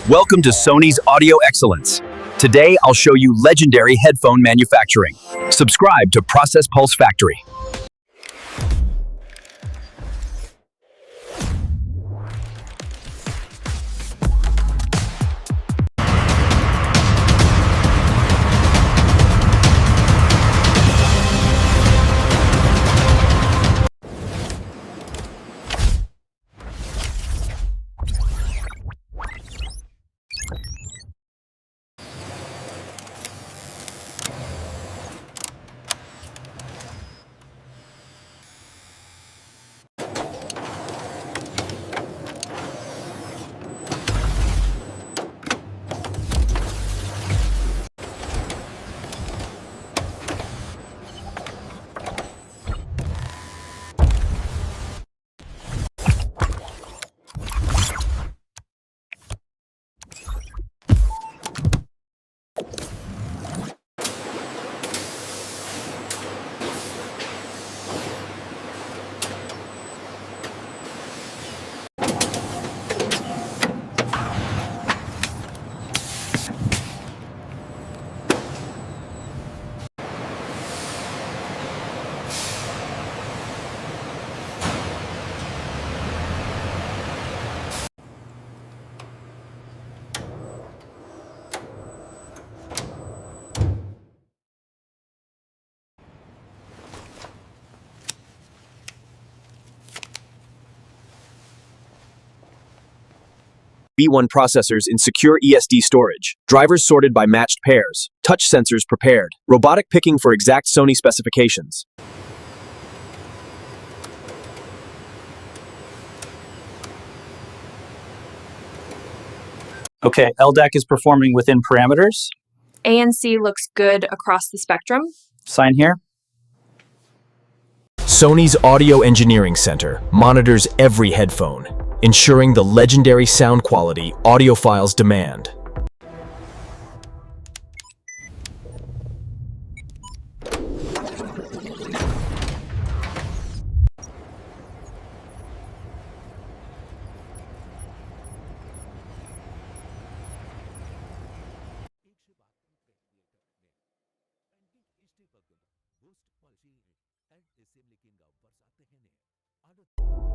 Welcome to Sony's Audio Excellence. Today, I'll show you legendary headphone manufacturing. Subscribe to Process Pulse Factory. V1 processors in secure ESD storage, drivers sorted by matched pairs, touch sensors prepared, robotic picking for exact Sony specifications. Okay, LDAC is performing within parameters. ANC looks good across the spectrum. Sign here. Sony's Audio Engineering Center monitors every headphone, ensuring the legendary sound quality audiophiles demand.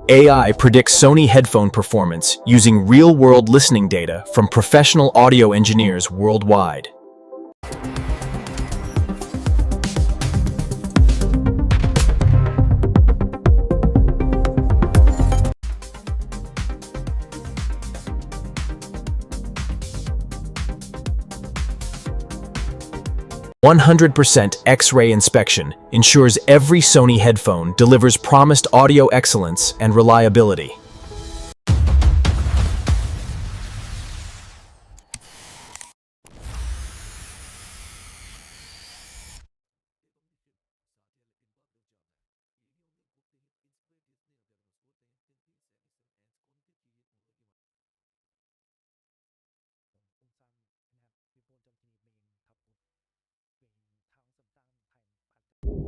AI predicts Sony headphone performance using real-world listening data from professional audio engineers worldwide. "100% X-ray inspection ensures every Sony headphone delivers promised audio excellence and reliability."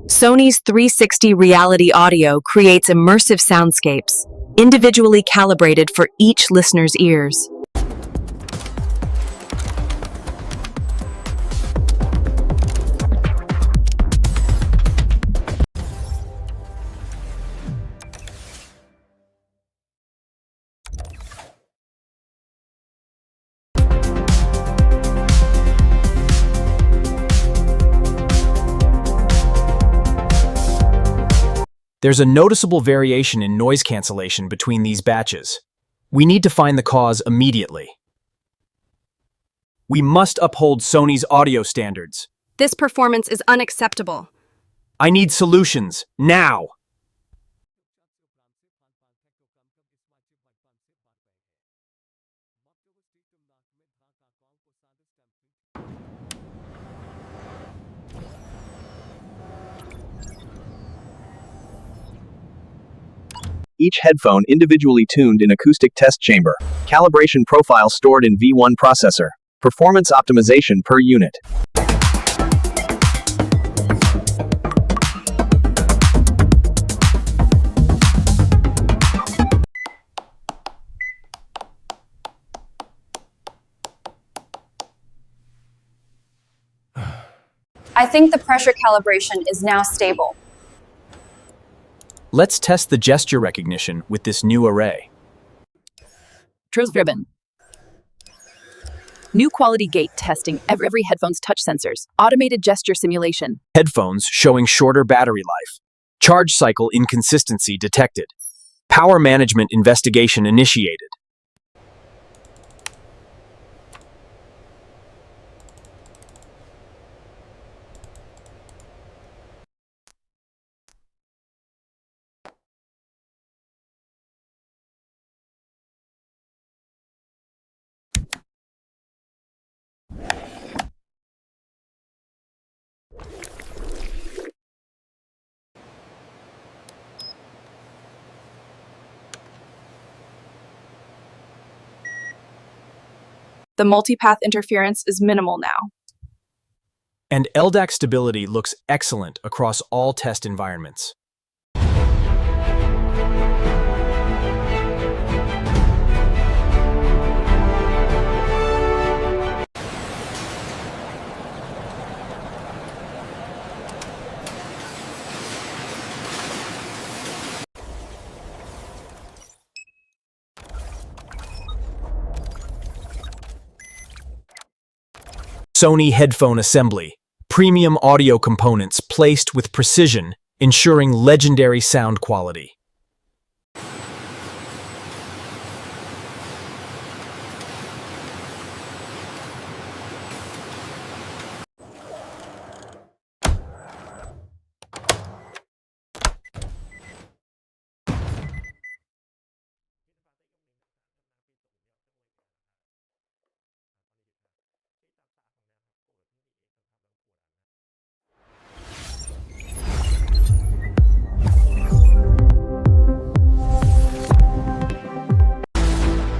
Sony's 360 reality audio creates immersive soundscapes, individually calibrated for each listener's ears. There's a noticeable variation in noise cancellation between these batches. We need to find the cause immediately. We must uphold Sony's audio standards. This performance is unacceptable. I need solutions, now! Each headphone individually tuned in acoustic test chamber. Calibration profile stored in V1 processor. Performance optimization per unit. I think the pressure calibration is now stable. Let's test the gesture recognition with this new array. Driven. New quality gate testing every headphone's touch sensors. Automated gesture simulation. Headphones showing shorter battery life. Charge cycle inconsistency detected. Power management investigation initiated. The multipath interference is minimal now. And LDAC stability looks excellent across all test environments. Sony headphone assembly. Premium audio components placed with precision, ensuring legendary sound quality.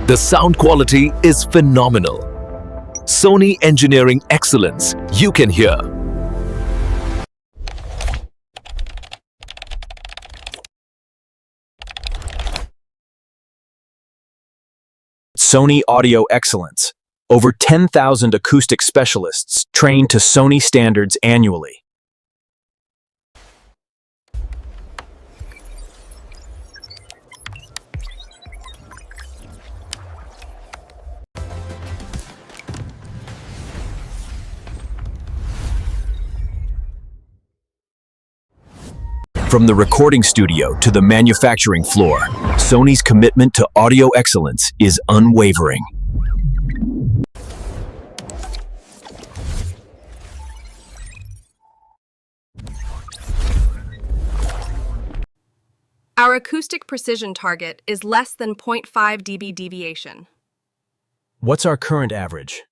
The sound quality is phenomenal. Sony engineering excellence you can hear. Sony audio excellence. Over 10,000 acoustic specialists trained to Sony standards annually. From the recording studio to the manufacturing floor, Sony's commitment to audio excellence is unwavering. Our acoustic precision target is less than 0.5 dB deviation. What's our current average?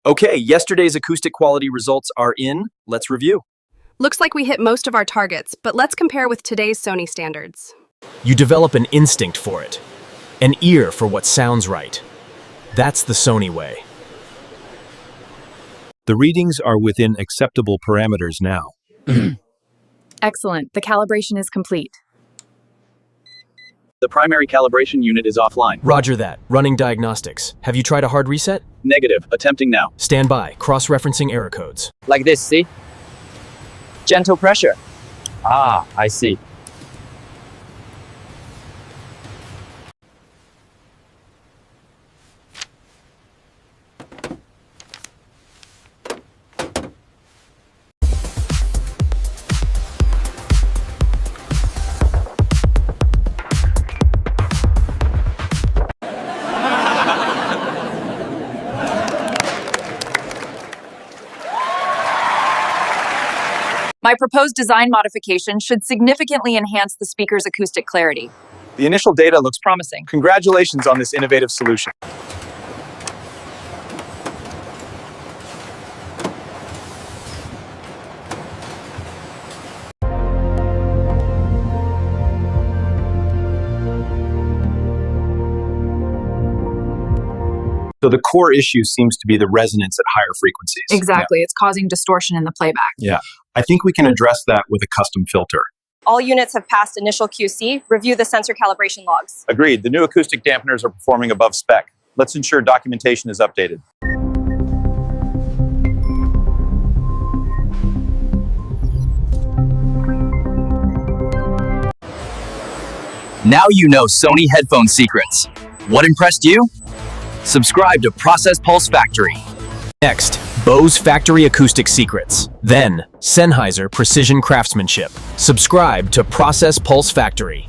Okay, yesterday's acoustic quality results are in. Let's review. Looks like we hit most of our targets, but let's compare with today's Sony standards. You develop an instinct for it, an ear for what sounds right. That's the Sony way. The readings are within acceptable parameters now. Excellent. The calibration is complete. The primary calibration unit is offline. Roger that. Running diagnostics. Have you tried a hard reset? Negative. Attempting now. Stand by. Cross-referencing error codes. Like this, see? Gentle pressure. Ah, I see. My proposed design modification should significantly enhance the speaker's acoustic clarity. The initial data looks Promising. Congratulations on this innovative solution. So the core issue seems to be the resonance at higher frequencies. Exactly. It's causing distortion in the playback. Yeah. I think we can address that with a custom filter. All units have passed initial QC. Review the sensor calibration logs. Agreed. The new acoustic dampeners are performing above spec. Let's ensure documentation is updated. Now you know Sony headphone secrets. What impressed you? Subscribe to Process Pulse Factory. Next, Bose Factory Acoustic Secrets. Then, Sennheiser Precision Craftsmanship. Subscribe to Process Pulse Factory.